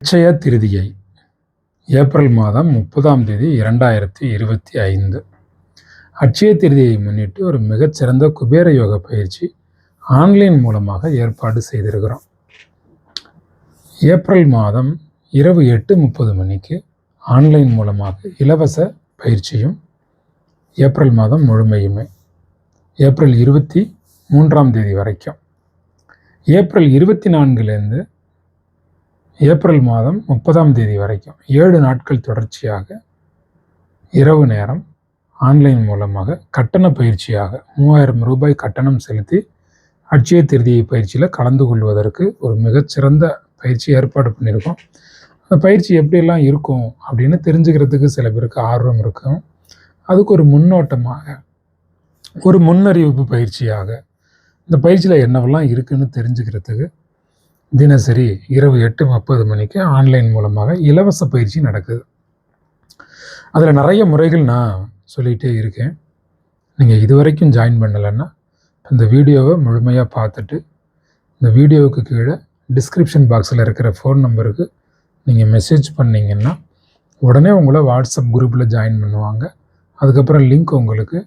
Akshaya Tritiya April மாதம் 30ஆம் தேதி 2025. அட்சய திருதியை முன்னிட்டு ஒரு மிகச்சிறந்த குபேர யோக பயிற்சி ஆன்லைன் மூலமாக ஏற்பாடு செய்திருக்கிறோம். ஏப்ரல் மாதம் இரவு 8:30 மணிக்கு ஆன்லைன் மூலமாக இலவச பயிற்சியும், ஏப்ரல் மாதம் முழுமையுமே ஏப்ரல் 23ஆம் தேதி வரைக்கும், ஏப்ரல் 24லேருந்து ஏப்ரல் மாதம் 30ஆம் தேதி வரைக்கும் 7 நாட்கள் தொடர்ச்சியாக இரவு நேரம் ஆன்லைன் மூலமாக கட்டண பயிற்சியாக 3000 ரூபாய் கட்டணம் செலுத்தி அட்சய திருதியை பயிற்சியில் கலந்து கொள்வதற்கு ஒரு மிகச்சிறந்த பயிற்சி ஏற்பாடு பண்ணியிருக்கோம். அந்த பயிற்சி எப்படியெல்லாம் இருக்கும் அப்படின்னு தெரிஞ்சுக்கிறதுக்கு சில பேருக்கு ஆர்வம் இருக்கும். அதுக்கு ஒரு முன்னோட்டமாக, ஒரு முன்னறிவிப்பு பயிற்சியாக இந்த பயிற்சியில் என்னவெல்லாம் இருக்குன்னு தெரிஞ்சுக்கிறதுக்கு தினசரி இரவு 8:30 மணிக்கு ஆன்லைன் மூலமாக இலவச பயிற்சி நடக்குது. அதில் நிறைய முறைகள் நான் சொல்லிகிட்டே இருக்கேன். நீங்கள் இதுவரைக்கும் ஜாயின் பண்ணலைன்னா இந்த வீடியோவை முழுமையாக பார்த்துட்டு இந்த வீடியோவுக்கு கீழே டிஸ்கிரிப்ஷன் பாக்ஸில் இருக்கிற ஃபோன் நம்பருக்கு நீங்கள் மெசேஜ் பண்ணிங்கன்னா உடனே உங்களை வாட்ஸ்அப் குரூப்பில் ஜாயின் பண்ணுவாங்க. அதுக்கப்புறம் லிங்க் உங்களுக்கு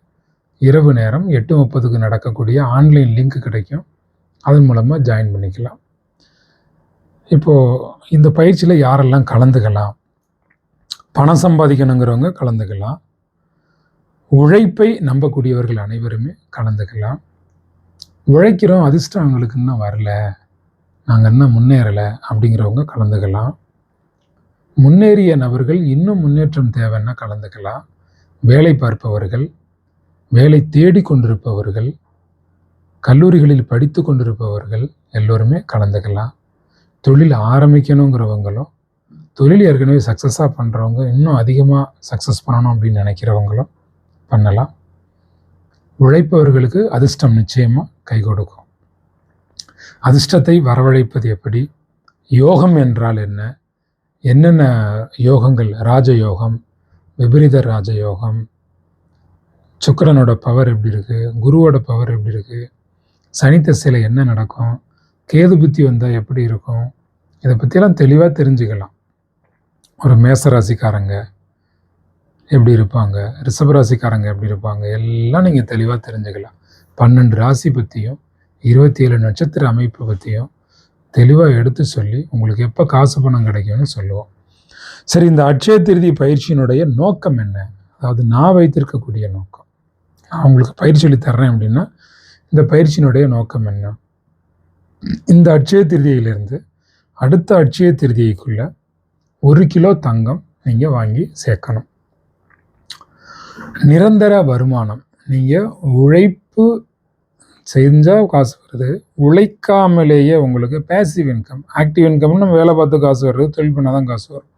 இரவு நேரம் 8:30க்கு நடக்கக்கூடிய ஆன்லைன் லிங்க் கிடைக்கும். அதன் மூலமாக ஜாயின் பண்ணிக்கலாம். இப்போது இந்த பயிற்சியில் யாரெல்லாம் கலந்துக்கலாம்? பணம் சம்பாதிக்கணுங்கிறவங்க கலந்துக்கலாம். உழைப்பை நம்பக்கூடியவர்கள் அனைவருமே கலந்துக்கலாம். உழைக்கிறோம், அதிர்ஷ்டம் அவங்களுக்கு இன்னும் வரல, நாங்கள் இன்னும் முன்னேறலை அப்படிங்கிறவங்க கலந்துக்கலாம். முன்னேறிய நபர்கள் இன்னும் முன்னேற்றம் தேவைன்னா கலந்துக்கலாம். வேலை பார்ப்பவர்கள், வேலை தேடி கொண்டிருப்பவர்கள், கல்லூரிகளில் படித்து கொண்டிருப்பவர்கள் எல்லோருமே கலந்துக்கலாம். தொழில் ஆரம்பிக்கணுங்கிறவங்களும், தொழில் ஏற்கனவே சக்ஸஸாக பண்ணுறவங்க, இன்னும் அதிகமாக சக்ஸஸ் பண்ணணும் அப்படின்னு நினைக்கிறவங்களும் பண்ணலாம். உழைப்பவர்களுக்கு அதிர்ஷ்டம் நிச்சயமாக கை கொடுக்கும். அதிர்ஷ்டத்தை வரவழைப்பது எப்படி? யோகம் என்றால் என்ன? என்னென்ன யோகங்கள்? ராஜயோகம், விபரீத ராஜயோகம், சுக்கிரனோட பவர் எப்படி இருக்குது, குருவோட பவர் எப்படி இருக்குது, சனி திசையில் என்ன நடக்கும், கேது புத்தி வந்தால் எப்படி இருக்கும், இதை பற்றியெல்லாம் தெளிவாக தெரிஞ்சுக்கலாம். ஒரு மேசராசிக்காரங்க எப்படி இருப்பாங்க, ரிஷபராசிக்காரங்க எப்படி இருப்பாங்க, எல்லாம் நீங்கள் தெளிவாக தெரிஞ்சுக்கலாம். 12 ராசி பற்றியும் 27 நட்சத்திர அமைப்பு பற்றியும் தெளிவாக எடுத்து சொல்லி உங்களுக்கு எப்போ காசு பணம் கிடைக்கும்னு சொல்லுவோம். சரி, இந்த அட்சய திருதி பயிற்சியினுடைய நோக்கம் என்ன? அதாவது நான் வைத்திருக்கக்கூடிய நோக்கம், நான் உங்களுக்கு பயிற்சி சொல்லி தர்றேன் அப்படின்னா இந்த பயிற்சியினுடைய நோக்கம் என்ன? இந்த அட்சய திருதியிலிருந்து அடுத்த அட்சய திருதியைக்குள்ள 1 கிலோ தங்கம் நீங்கள் வாங்கி சேர்க்கணும். நிரந்தர வருமானம், நீங்கள் உழைப்பு செஞ்சால் காசு வருது, உழைக்காமலேயே உங்களுக்கு பேசிவ் இன்கம். ஆக்டிவ் இன்கம்னு நம்ம வேலை பார்த்து காசு வருது, தொழில் பண்ணால் தான் காசு வரும்.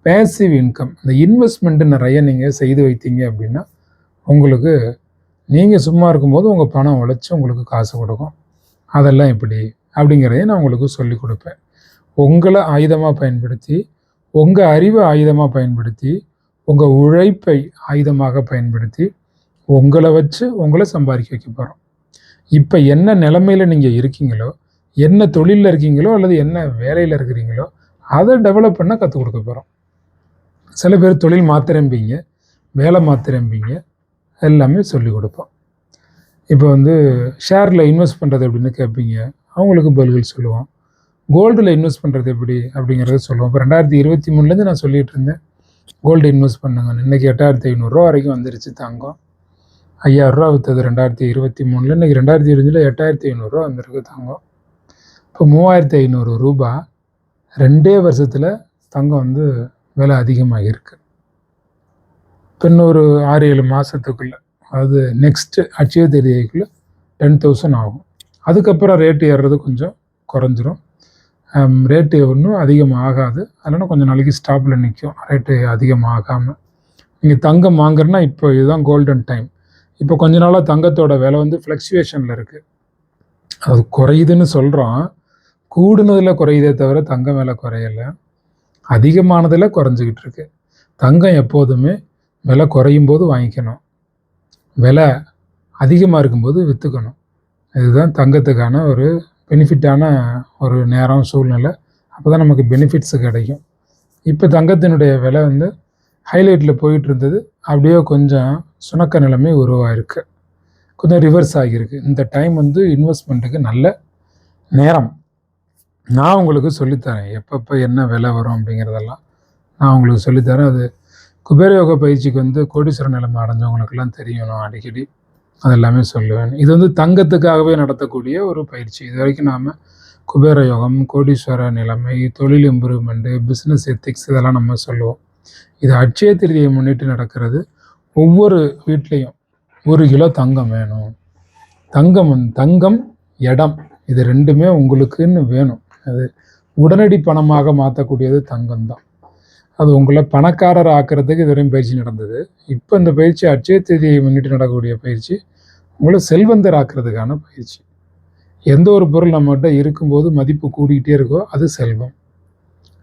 பேசிவ் இன்கம், இந்த இன்வெஸ்ட்மெண்ட்டு நிறைய நீங்கள் செய்து வைத்தீங்க அப்படின்னா உங்களுக்கு நீங்கள் சும்மா இருக்கும்போது உங்கள் பணம் உழைச்சி உங்களுக்கு காசு கொடுக்கும். அதெல்லாம் எப்படி அப்படிங்கிறதையும் நான் உங்களுக்கு சொல்லிக் கொடுப்பேன். உங்களை ஆயுதமாக பயன்படுத்தி, உங்கள் அறிவை ஆயுதமாக பயன்படுத்தி, உங்கள் உழைப்பை ஆயுதமாக பயன்படுத்தி உங்களை வச்சு உங்களை சம்பாதிக்க வைக்க போகிறோம். இப்போ என்ன நிலைமையில் நீங்கள் இருக்கீங்களோ, என்ன தொழிலில் இருக்கீங்களோ அல்லது என்ன வேலையில் இருக்கிறீங்களோ அதை டெவலப் பண்ண கற்றுக் கொடுக்க போகிறோம். சில பேர் தொழில் மாத்திரம்பிங்க, வேலை மாத்திரம்பிங்க, எல்லாமே சொல்லிக் கொடுப்போம். இப்போ ஷேரில் இன்வெஸ்ட் பண்ணுறது எப்படின்னு கேட்பீங்க, அவங்களுக்கு பதில்கள் சொல்லுவோம். கோல்டில் இன்வெஸ்ட் பண்ணுறது எப்படி அப்படிங்கிறத சொல்லுவோம். இப்போ 2023லேருந்து நான் சொல்லிகிட்டு இருந்தேன், கோல்டு இன்வெஸ்ட் பண்ணுங்க. இன்றைக்கி 8500 வரைக்கும் வந்துருச்சு தங்கம். 5000 விற்றது 2023, இன்றைக்கி 2025 8500 வந்திருக்கு தங்கம். இப்போ 3500 ரூபா 2 வருஷத்தில் தங்கம் விலை அதிகமாகிருக்கு. இப்போ இன்னொரு 6-7 மாதத்துக்குள்ளே, அதாவது நெக்ஸ்ட்டு அட்சய திருதிக்குள்ளே 10,000 ஆகும். அதுக்கப்புறம் ரேட்டு ஏறுறது கொஞ்சம் குறைஞ்சிரும். ரேட்டு ஒன்றும் அதிகமாக ஆகாது. அதனால் கொஞ்சம் நாளைக்கு ஸ்டாப்பில் நிற்கும், ரேட்டு அதிகமாகாமல். நீங்கள் தங்கம் வாங்குறதுனா இப்போ இதுதான் கோல்டன் டைம். இப்போ கொஞ்ச நாளாக தங்கத்தோட விலை ஃப்ளக்சுவேஷனில் இருக்குது. அது குறையுதுன்னு சொல்கிறோம், கூடுனதில் குறையுதே தவிர தங்கம் விலை குறையலை, அதிகமானதில் குறைஞ்சிக்கிட்டு இருக்கு. தங்கம் எப்போதுமே விலை குறையும் போது வாங்கிக்கணும், விலை அதிகமாக இருக்கும்போது விற்றுக்கணும். இதுதான் தங்கத்துக்கான ஒரு பெனிஃபிட்டான ஒரு நேரம், சூழ்நிலை. அப்போ தான் நமக்கு பெனிஃபிட்ஸு கிடைக்கும். இப்போ தங்கத்தினுடைய விலை வந்து ஹைலைட்டில் போயிட்டு இருந்தது, அப்படியே கொஞ்சம் சுணக்க நிலைமை உருவாயிருக்கு, கொஞ்சம் ரிவர்ஸ் ஆகியிருக்கு. இந்த டைம் வந்து இன்வெஸ்ட்மெண்ட்டுக்கு நல்ல நேரம். நான் உங்களுக்கு சொல்லித்தரேன் எப்பப்போ என்ன விலை வரும் அப்படிங்கிறதெல்லாம் நான் உங்களுக்கு சொல்லித்தரேன். அது குபேரயோக பயிற்சிக்கு வந்து கோடீஸ்வர நிலைமை அடைஞ்சவங்களுக்கெல்லாம் தெரியும். நான் அடிக்கடி அதெல்லாமே சொல்லுவேன். இது வந்து தங்கத்துக்காகவே நடத்தக்கூடிய ஒரு பயிற்சி. இது வரைக்கும் நாம் குபேர யோகம், கோடீஸ்வர நிலைமை, தொழில் இம்ப்ரூவ்மெண்ட்டு, பிஸ்னஸ் எத்திக்ஸ் இதெல்லாம் நம்ம சொல்லுவோம். இது அட்சய திருதியை முன்னிட்டு நடக்கிறது. ஒவ்வொரு வீட்லேயும் 1 கிலோ தங்கம் வேணும். தங்கம், இடம் இது 2மே உங்களுக்குன்னு வேணும். அது உடனடி பணமாக மாற்றக்கூடியது தங்கம் தான். அது உங்களை பணக்காரர் ஆக்கிறதுக்கு இதுவரையும் பயிற்சி நடந்தது. இப்போ இந்த பயிற்சி அட்சய திருதியை முன்னிட்டு நடக்கக்கூடிய பயிற்சி உங்களை செல்வந்தர் ஆக்கிறதுக்கான பயிற்சி. எந்த ஒரு பொருள் நம்மகிட்ட இருக்கும்போது மதிப்பு கூடிக்கிட்டே இருக்கோ அது செல்வம்.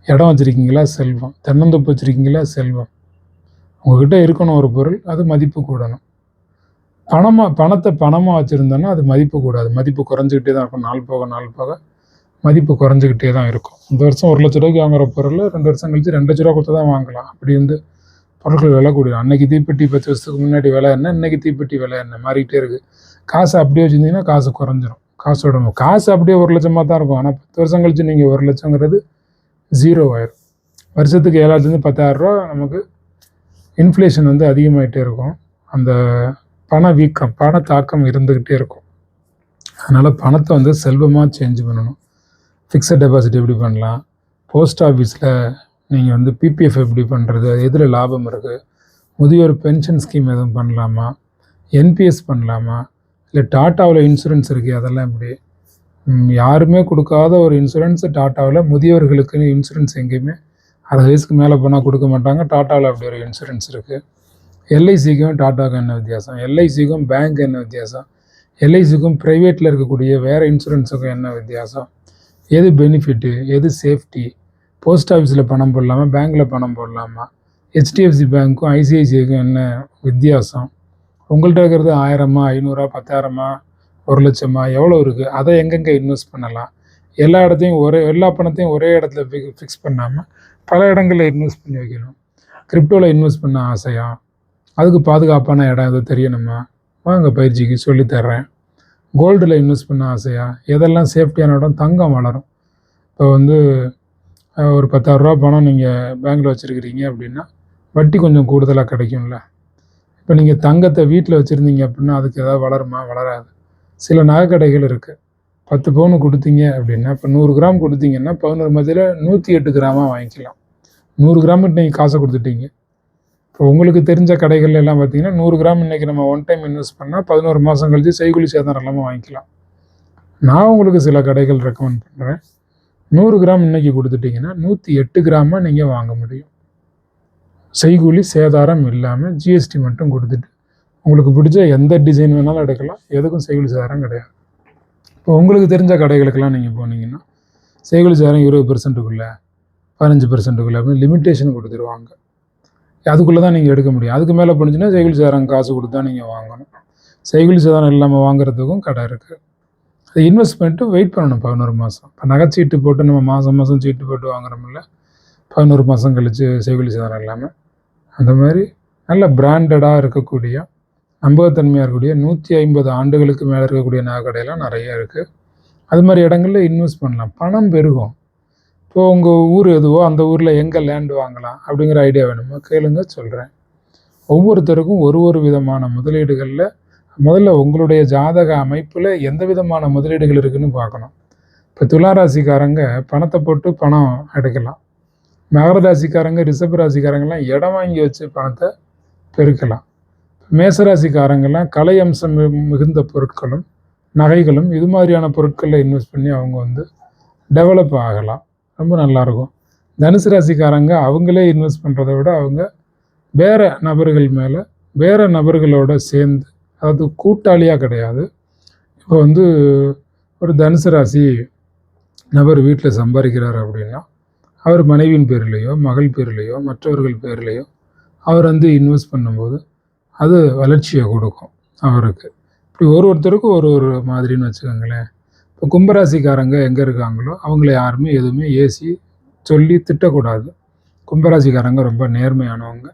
இடம் வச்சுருக்கீங்களா செல்வம், தென்னந்தோப்பு வச்சுருக்கீங்களா செல்வம். உங்ககிட்ட இருக்கணும் ஒரு பொருள், அது மதிப்பு கூடணும். பணத்தை பணமாக வச்சுருந்தோன்னா அது மதிப்பு கூடாது, மதிப்பு குறைஞ்சிக்கிட்டே தான் இருக்கும். நாள் போக மதிப்பு குறைஞ்சிக்கிட்டே தான் இருக்கும். இந்த வருஷம் 1 லட்ச ரூபாய்க்கு வாங்குற பொருள் 2 வருஷம் கழிச்சு 2 லட்ச ரூபா கொடுத்து தான் வாங்கலாம். அப்படி வந்து பொருட்கள் விலை கூடிடும். அன்னைக்கு தீப்பெட்டி 10 வருஷத்துக்கு முன்னாடி விலை என்ன, இன்னைக்கு தீப்பெட்டி விலை என்ன மாறிக்கிட்டே இருக்குது. காசு அப்படியே வச்சுருந்தீங்கன்னா காசு குறைஞ்சிரும். காசு அப்படியே 1 லட்சமாக தான் இருக்கும். ஆனால் 10 வருஷம் கழிச்சு நீங்கள் 1 லட்சங்கிறது 0 ஆயிரும். வருஷத்துக்கு 7,000 10,000 ரூபா நமக்கு இன்ஃப்ளேஷன் வந்து அதிகமாகிட்டே இருக்கும். அந்த பணவீக்கம், பணத்தாக்கம் இருந்துக்கிட்டே இருக்கும். அதனால் பணத்தை வந்து செல்வமாக சேஞ்ச் பண்ணணும். ஃபிக்ஸட் டெபாசிட் எப்படி பண்ணலாம், போஸ்ட் ஆஃபீஸில் நீங்கள் வந்து பிபிஎஃப் எப்படி பண்ணுறது, அது எதில் லாபம் இருக்குது, முதியோர் பென்ஷன் ஸ்கீம் எதுவும் பண்ணலாமா, என்பிஎஸ் பண்ணலாமா, இல்லை டாட்டாவில் இன்சூரன்ஸ் இருக்குது அதெல்லாம் எப்படி, யாருமே கொடுக்காத ஒரு இன்சூரன்ஸ் டாட்டாவில் முதியோர்களுக்குன்னு இன்சூரன்ஸ் எங்கேயுமே 60 வயசுக்கு மேலே போனால் கொடுக்க மாட்டாங்க. டாட்டாவில் அப்படி ஒரு இன்சூரன்ஸ் இருக்குது. எல்ஐசிக்கும் டாட்டாவுக்கும் என்ன வித்தியாசம், எல்ஐசிக்கும் பேங்க் என்ன வித்தியாசம், எல்ஐசிக்கும் ப்ரைவேட்டில் இருக்கக்கூடிய வேறு இன்சூரன்ஸுக்கும் என்ன வித்தியாசம், எது பெனிஃபிட்டு, எது சேஃப்டி, போஸ்ட் ஆஃபீஸில் பணம் போடலாமா, பேங்க்கில் பணம் போடலாமா, ஹெச்டிஎஃப்சி பேங்க்கும் ஐசிஐசிஐக்கும் என்ன வித்தியாசம், உங்கள்கிட்ட இருக்கிறது 1000, 500, 10,000, 1 லட்சமா எவ்வளோ இருக்குது, அதை எங்கெங்கே இன்வெஸ்ட் பண்ணலாம், எல்லா பணத்தையும் ஒரே இடத்துல ஃபிக்ஸ் பண்ணாமல் பல இடங்களில் இன்வெஸ்ட் பண்ணி வைக்கணும். கிரிப்டோவில் இன்வெஸ்ட் பண்ண ஆசையா, அதுக்கு பாதுகாப்பான இடம் எது தெரியணுமா, வாங்க பயிற்சிக்கு சொல்லித்தர்றேன். கோல்டில் இன்வெஸ்ட் பண்ண ஆசையா, எதெல்லாம் சேஃப்டியான இடம், தங்கம் வளரும். இப்போ வந்து ஒரு 10,000 ரூபா பணம் நீங்கள் பேங்க்கில் வச்சுருக்கிறீங்க அப்படின்னா வட்டி கொஞ்சம் கூடுதலாக கிடைக்கும்ல. இப்போ நீங்கள் தங்கத்தை வீட்டில் வச்சுருந்தீங்க அப்படின்னா அதுக்கு ஏதாவது வளருமா, வளராது. சில நகைக்கடைகள் இருக்குது, 10 பவுன் கொடுத்தீங்க அப்படின்னா இப்போ 100 கிராம் கொடுத்தீங்கன்னா 11 மதியில் 108 கிராமாக வாங்கிக்கலாம். 100 கிராமுக்கு நீங்கள் காசை கொடுத்துட்டீங்க. இப்போ உங்களுக்கு தெரிஞ்ச கடைகள் எல்லாம் பார்த்தீங்கன்னா 100 கிராம் இன்றைக்கி நம்ம ஒன் டைம் இன்வெஸ்ட் பண்ணால் 11 மாதம் கழிச்சு செய்கூலி சேதாரம் இல்லாமல் வாங்கிக்கலாம். நான் உங்களுக்கு சில கடைகள் ரெக்கமெண்ட் பண்ணுறேன். 100 கிராம் இன்றைக்கி கொடுத்துட்டிங்கன்னா 108 கிராமாக நீங்கள் வாங்க முடியும். செய்கூலி சேதாரம் இல்லாமல் ஜிஎஸ்டி மட்டும் கொடுத்துட்டு உங்களுக்கு பிடிச்ச எந்த டிசைன் வேணாலும் எடுக்கலாம். எதுக்கும் செய்கூலி சேதாரம் கிடையாது. இப்போ உங்களுக்கு தெரிஞ்ச கடைகளுக்கெல்லாம் நீங்கள் போனீங்கன்னா செய்கூலி சேதாரம் 20%க்குள்ளே 15%க்குள்ளே அப்படின்னு லிமிட்டேஷன் கொடுத்துருவாங்க. அதுக்குள்ளே தான் நீங்கள் எடுக்க முடியும். அதுக்கு மேலே போணுச்சுன்னா செய்கூலி சேதாரம் காசு கொடுத்து தான் நீங்கள் வாங்கணும். செய்கூலி சேதாரம் இல்லாமல் வாங்குறதுக்கும் கடை இருக்குது. அது இன்வெஸ்ட் பண்ணிட்டு வெயிட் பண்ணணும் 11 மாதம். இப்போ நகைச்சீட்டு போட்டு நம்ம மாதம் சீட்டு போட்டு வாங்குறோம்ல, 11 மாதம் கழித்து செய்கூலி சேதாரம் இல்லாமல். அந்த மாதிரி நல்ல பிராண்டடாக இருக்கக்கூடிய, நம்பகத்தன்மையாக இருக்கக்கூடிய 150 ஆண்டுகளுக்கு மேலே இருக்கக்கூடிய நகை கடையெல்லாம் நிறையா இருக்குது. அது மாதிரி இடங்களில் இன்வெஸ்ட் பண்ணலாம், பணம் பெருகும். இப்போது உங்கள் ஊர் எதுவோ அந்த ஊரில் எங்கே லேண்டு வாங்கலாம் அப்படிங்கிற ஐடியா வேணுமா கேளுங்க, சொல்கிறேன். ஒவ்வொருத்தருக்கும் ஒரு விதமான முதலீடுகளில் முதல்ல உங்களுடைய ஜாதக அமைப்பில் எந்த விதமான முதலீடுகள் இருக்குதுன்னு பார்க்கணும். இப்போ துளாராசிக்காரங்க பணத்தை போட்டு பணம் எடுக்கலாம். மகர ராசிக்காரங்க, ரிஷப ராசிக்காரங்கெல்லாம் இடம் வாங்கி வச்சு பணத்தை பெருக்கலாம். மேசராசிக்காரங்கெல்லாம் கலை அம்சம் மிகுந்த பொருட்களும் நகைகளும் இது மாதிரியான பொருட்களில் இன்வெஸ்ட் பண்ணி அவங்க வந்து டெவலப் ஆகலாம், ரொம்ப நல்லாயிருக்கும். தனுசு ராசிக்காரங்க அவங்களே இன்வெஸ்ட் பண்ணுறதை விட அவங்க வேறு நபர்கள் மேலே வேறு நபர்களோட சேர்ந்து, அதாவது கூட்டாளியாக கிடையாது. இப்போ வந்து ஒரு தனுசு ராசி நபர் வீட்டில் சம்பாதிக்கிறார் அப்படின்னா அவர் மனைவியின் பேர்லேயோ மகள் பேர்லேயோ மற்றவர்கள் பேர்லேயோ அவர் வந்து இன்வெஸ்ட் பண்ணும்போது அது வளர்ச்சியை கொடுக்கும் அவருக்கு. இப்படி ஒருத்தருக்கும் ஒரு மாதிரின்னு வச்சுக்கோங்களேன். இப்போ கும்பராசிக்காரங்க எங்கே இருக்காங்களோ அவங்கள யாருமே எதுவுமே ஏசி சொல்லி திட்டக்கூடாது. கும்பராசிக்காரங்க ரொம்ப நேர்மையானவங்க.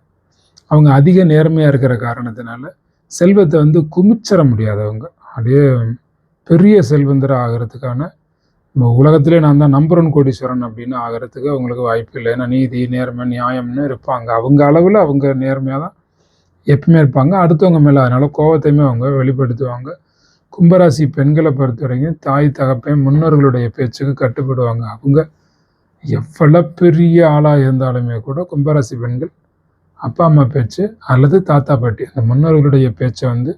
அவங்க அதிக நேர்மையாக இருக்கிற காரணத்தினால செல்வத்தை வந்து குமிச்சிட முடியாதவங்க. அப்படியே பெரிய செல்வந்தர் ஆகிறதுக்கான உலகத்திலே நான் தான் நம்பர் 1 கோடீஸ்வரன் அப்படின்னு ஆகிறதுக்கு அவங்களுக்கு வாய்ப்பு இல்லை. ஏன்னா நீதி, நேர்மை, நியாயம்னு இருப்பாங்க. அவங்க அளவில் அவங்க நேர்மையாக தான் எப்பவுமே இருப்பாங்க. அடுத்தவங்க மேலே அதனால கோவத்தையுமே அவங்க வெளிப்படுத்துவாங்க. கும்பராசி பெண்களை பொறுத்த வரைக்கும் தாய், தகப்பன், முன்னோர்களுடைய பேச்சுக்கு கட்டுப்படுவாங்க. அவங்க எவ்வளோ பெரிய ஆளாக இருந்தாலுமே கூட கும்பராசி பெண்கள் அப்பா அம்மா பேச்சு அல்லது தாத்தா பாட்டி அந்த முன்னோர்களுடைய பேச்சை வந்து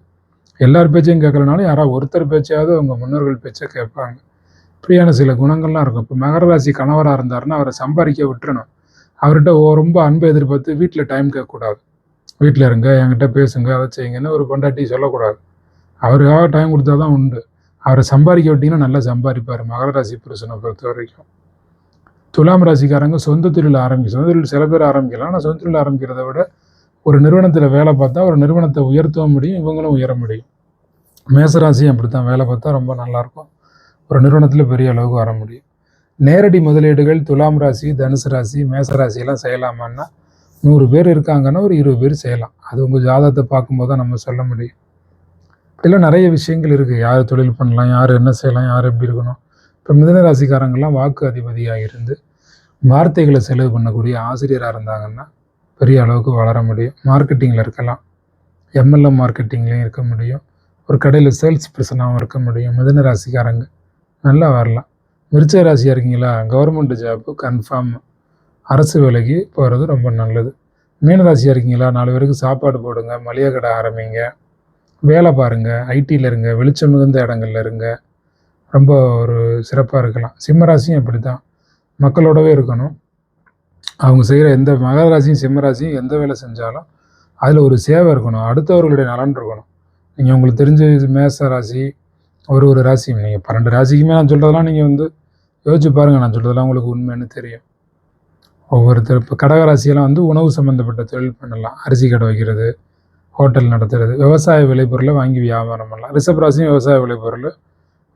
எல்லார் பேச்சையும் கேட்கலனாலும் யாராவது ஒருத்தர் பேச்சையாவது அவங்க முன்னோர்கள் பேச்சை கேட்பாங்க. இப்படியான சில குணங்கள்லாம் இருக்கும். இப்போ மகர ராசி கணவராக இருந்தாருன்னா அவரை சம்பாதிக்க விட்டுறணும். அவர்கிட்ட ரொம்ப அன்பை எதிர்பார்த்து வீட்டில் டைம் கேட்கக்கூடாது. வீட்டில் இருங்க, என்கிட்ட பேசுங்க, அதை செய்யுங்கன்னு ஒரு பொண்டாட்டி சொல்லக்கூடாது. அவருக்காக டைம் கொடுத்தா தான் உண்டு. அவரை சம்பாதிக்க விட்டிங்கன்னா நல்லா சம்பாதிப்பார் மகர ராசி புருஷனை பொறுத்த வரைக்கும். துலாம் ராசிக்காரங்க சொந்த தொழில் சொந்த தொழில் சில பேர் ஆரம்பிக்கலாம். ஆனால் சொந்த தொழில் ஆரம்பிக்கிறத விட ஒரு நிறுவனத்தில் வேலை பார்த்தா ஒரு நிறுவனத்தை உயர்த்தவும் முடியும், இவங்களும் உயர முடியும். மேசராசியும் அப்படி தான், வேலை பார்த்தா ரொம்ப நல்லாயிருக்கும், ஒரு நிறுவனத்தில் பெரிய அளவுக்கு வர முடியும். நேரடி முதலீடுகள் துலாம் ராசி, தனுசு ராசி, மேசராசியெல்லாம் செய்யலாமான்னா 100 பேர் இருக்காங்கன்னா ஒரு 20 பேர் செய்யலாம். அது உங்கள் ஜாதகத்தை பார்க்கும்போது தான் நம்ம சொல்ல முடியும். இப்படிலாம் நிறைய விஷயங்கள் இருக்குது. யார் தொழில் பண்ணலாம், யார் என்ன செய்யலாம், யார் எப்படி இருக்கணும். இப்போ மிதுன ராசிக்காரங்கள்லாம் வாக்கு அதிபதியாக இருந்து வார்த்தைகளை செலவு பண்ணக்கூடிய ஆசிரியராக இருந்தாங்கன்னா பெரிய அளவுக்கு வளர முடியும். மார்க்கெட்டிங்கில் இருக்கலாம், எம்எல்எம் மார்க்கெட்டிங்லேயும் இருக்க முடியும், ஒரு கடையில் சேல்ஸ் பர்சனாகவும் இருக்க முடியும். மிதுன ராசிக்காரங்க நல்லா வரலாம். விருச்சிக ராசியாக இருக்கீங்களா, கவர்மெண்ட் ஜாப்பு கன்ஃபார்ம், அரசு வேலைக்கு போகிறது ரொம்ப நல்லது. மீனராசியாக இருக்கீங்களா, 4 பேருக்கு சாப்பாடு போடுங்க, மளிகை கடை ஆரம்பிங்க, வேலை பாருங்கள், ஐடியில் இருங்க, வெளிச்சம் மிகுந்த இடங்கள்ல இருங்க, ரொம்ப ஒரு சிறப்பாக இருக்கலாம். சிம்மராசியும் அப்படி தான், மக்களோடவே இருக்கணும். அவங்க செய்கிற எந்த மகர ராசியும் சிம்மராசியும் எந்த வேலை செஞ்சாலும் அதில் ஒரு சேவை இருக்கணும், அடுத்தவர்களுடைய நலன் இருக்கணும். நீங்கள் உங்களுக்கு தெரிஞ்ச மேச ராசி ஒரு ராசியும் நீங்கள் 12 ராசிக்குமே நான் சொல்கிறதெல்லாம் நீங்கள் வந்து யோசிச்சு பாருங்கள். நான் சொல்கிறதெல்லாம் உங்களுக்கு உண்மைன்னு தெரியும். ஒவ்வொருத்தர் இப்போ கடகராசியெல்லாம் வந்து உணவு சம்மந்தப்பட்ட தொழில் பண்ணலாம், அரிசி கடை வைக்கிறது, ஹோட்டல் நடத்துறது, விவசாய விளைபொருளை வாங்கி வியாபாரம் பண்ணலாம். ரிஷப ராசியும் விவசாய விளைபொருள்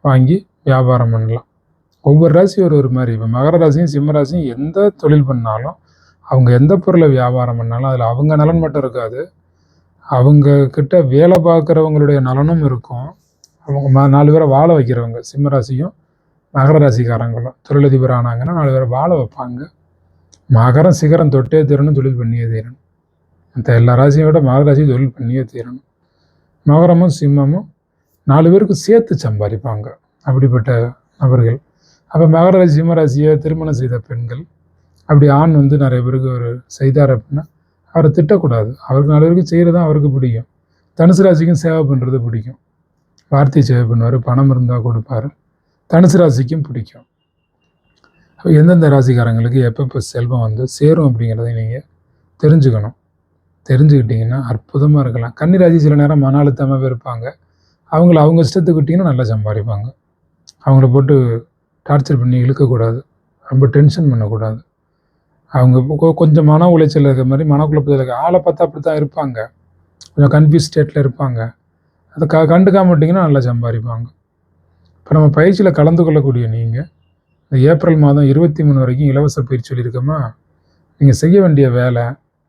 வாங்கி வியாபாரம் பண்ணலாம். ஒவ்வொரு ராசியும் ஒரு மாதிரி. இப்போ மகர ராசியும் சிம்ம ராசியும் எந்த தொழில் பண்ணாலும் அவங்க எந்த பொருளை வியாபாரம் பண்ணாலும் அதில் அவங்க நலன் மட்டும் இருக்காது, அவங்க கிட்ட வேலை பார்க்குறவங்களுடைய நலனும் இருக்கும். அவங்க 4 பேரை வாழ வைக்கிறவங்க, சிம்ம ராசியும் மகர ராசிக்காரங்களும் தொழிலதிபர் ஆனாங்கன்னா 4 பேரை வாழ வைப்பாங்க. மகரம் சிகரம் தொட்டே தீரணும், தொழில் பண்ணியே தீரணும். மற்ற எல்லா ராசியை விட மகர ராசி தொழில் பண்ணியே தீரணும். மகரமும் சிம்மமும் 4 பேருக்கு சேர்த்து சம்பாதிப்பாங்க, அப்படிப்பட்ட நபர்கள். அப்போ மகர ராசி சிம்ம ராசியை திருமணம் செய்த பெண்கள் அப்படி ஆண் வந்து நிறைய பேருக்கு ஒரு செய்தார் அப்படின்னா அவரை திட்டக்கூடாது. அவருக்கு 4 பேருக்கு செய்கிறது தான் அவருக்கு பிடிக்கும். தனுசு ராசிக்கும் சேவை பண்ணுறது பிடிக்கும், வார்த்தை சேவை பண்ணுவார், பணம் இருந்தால் கொடுப்பார். தனுசு ராசிக்கும் பிடிக்கும். எந்தெந்த ராசிக்காரங்களுக்கு எப்பப்போ செல்வம் வந்து சேரும் அப்படிங்கிறத நீங்கள் தெரிஞ்சுக்கணும். தெரிஞ்சுக்கிட்டிங்கன்னா அற்புதமாக இருக்கலாம். கன்னி ராசி சில நேரம் மன அழுத்தமாக இருப்பாங்க. அவங்க இஷ்டத்துக்கு விட்டிங்கன்னா நல்லா சம்பாதிப்பாங்க. அவங்கள போட்டு டார்ச்சர் பண்ணி இழுக்கக்கூடாது, ரொம்ப டென்ஷன் பண்ணக்கூடாது. அவங்க கொஞ்சம் மன உளைச்சல் இருக்கிற மாதிரி, மனக்குழப்பத்தில் இருக்க ஆளை பார்த்தா அப்படி தான் இருப்பாங்க, கொஞ்சம் கன்ஃபியூஸ் ஸ்டேட்டில் இருப்பாங்க. அதை கண்டுக்காம விட்டிங்கன்னா நல்லா சம்பாதிப்பாங்க. இப்போ நம்ம பயிற்சியில் கலந்து கொள்ளக்கூடிய நீங்கள் இந்த ஏப்ரல் மாதம் 23 வரைக்கும் இலவச பயிற்சி சொல்லியிருக்கோமா, நீங்கள் செய்ய வேண்டிய வேலை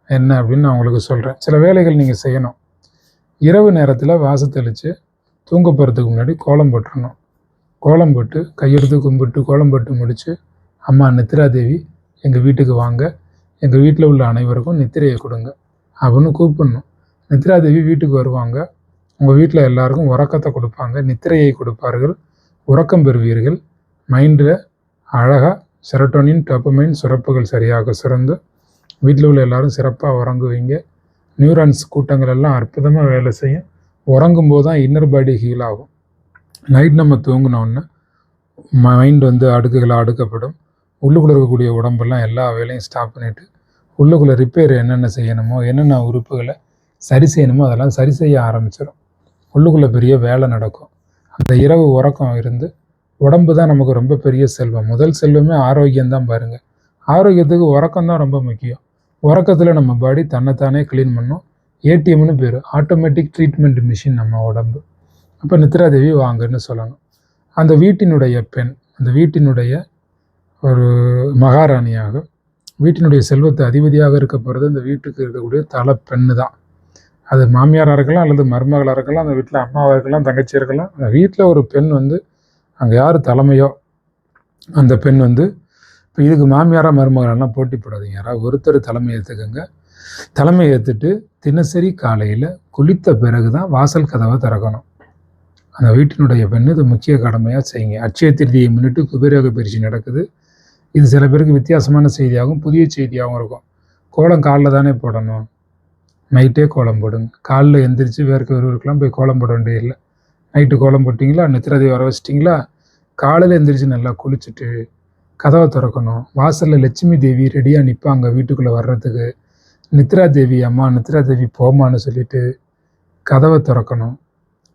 என்ன அப்படின்னு நான் உங்களுக்கு சொல்கிறேன். சில வேலைகள் நீங்கள் செய்யணும். இரவு நேரத்தில் வாசல் தெளித்து தூங்க போகிறதுக்கு முன்னாடி கோலம் போட்டுடணும். கோலம் போட்டு கையெடுத்து கும்பிட்டு கோலம் போட்டு முடித்து, அம்மா நித்ராதேவி எங்கள் வீட்டுக்கு வாங்க, எங்கள் வீட்டில் உள்ள அனைவருக்கும் நித்திரையை கொடுங்க அப்படின்னு கூப்பிடணும். நித்ராதேவி வீட்டுக்கு வருவாங்க, உங்கள் வீட்டில் எல்லாருக்கும் உறக்கத்தை கொடுப்பாங்க, நித்திரையை கொடுப்பார்கள், உறக்கம் பெறுவீர்கள். மைண்டில் அழகாக செரட்டோனின் டோபமைன் சுரப்புகள் சரியாக சுரந்து வீட்டில் உள்ள எல்லோரும் சிறப்பாக உறங்குவீங்க. நியூரான்ஸ் கூட்டங்கள் எல்லாம் அற்புதமாக வேலை செய்யும். உறங்கும்போது தான் இன்னர் பாடி ஹீல் ஆகும். நைட் நம்ம தூங்கினோன்னு மைண்ட் வந்து அடுக்குகளாக அடுக்கப்படும். உள்ளுக்குள்ளே இருக்கக்கூடிய உடம்பெல்லாம் எல்லா வேலையும் ஸ்டாப் பண்ணிவிட்டு உள்ளுக்குள்ளே ரிப்பேர் என்னென்ன செய்யணுமோ, என்னென்ன உறுப்புகளை சரி செய்யணுமோ அதெல்லாம் சரி செய்ய ஆரம்பிச்சிடும். உள்ளுக்குள்ளே பெரிய வேலை நடக்கும். அந்த இரவு உறக்கம் இருந்து உடம்பு தான் நமக்கு ரொம்ப பெரிய செல்வம். முதல் செல்வமே ஆரோக்கியம்தான் பாருங்கள். ஆரோக்கியத்துக்கு உறக்கம் தான் ரொம்ப முக்கியம். உறக்கத்தில் நம்ம பாடி தன்னைத்தானே க்ளீன் பண்ணும். ஏடிஎம்னு பேர், ஆட்டோமேட்டிக் ட்ரீட்மெண்ட் மிஷின் நம்ம உடம்பு. அப்போ நித்ராதேவி வாங்கன்னு சொல்லணும். அந்த வீட்டினுடைய பெண், அந்த வீட்டினுடைய ஒரு மகாராணியாக, வீட்டினுடைய செல்வத்து அதிபதியாக இருக்க போகிறது அந்த வீட்டுக்கு இருக்கக்கூடிய தலை பெண்ணு தான். அது மாமியாராக இருக்கலாம் அல்லது மருமகளாக இருக்கலாம், அந்த வீட்டில் அம்மாவாக இருக்கலாம், தங்கச்சியாக இருக்கலாம். அந்த வீட்டில் ஒரு பெண் வந்து அங்கே யார் தலைமையோ அந்த பெண் வந்து, இப்போ இதுக்கு மாமியாராக மருமகளெல்லாம் போட்டி போடாதீங்க. யாராவது ஒருத்தர் தலைமை ஏற்றுக்கங்க. தலைமை ஏற்றுட்டு தினசரி காலையில் குளித்த பிறகு தான் வாசல் கதவை திறக்கணும். அந்த வீட்டினுடைய பெண் இது முக்கிய கடமையாக செய்யுங்க. அட்சய திருதியை முன்னிட்டு குபேரயோக பயிற்சி நடக்குது. இது சில பேருக்கு வித்தியாசமான செய்தியாகவும் புதிய செய்தியாகவும் இருக்கும். கோலம் காலில் தானே போடணும், நைட்டே கோலம் போடுங்க. காலில் எந்திரிச்சு வேர்க்க விறுவிறுக்கெல்லாம் போய் கோலம் போட வேண்டியதில்லை. நைட்டு கோலம் போட்டிங்களா, நித்திரதை வர வச்சிட்டிங்களா, காலையில் எந்திரிச்சு நல்லா குளிச்சுட்டு கதவை திறக்கணும். வாசலில் லட்சுமி தேவி ரெடியாக நிற்பாங்க வீட்டுக்குள்ளே வர்றதுக்கு. நித்ரா தேவி அம்மா, நித்ரா தேவி போமான்னு சொல்லிட்டு கதவை திறக்கணும்.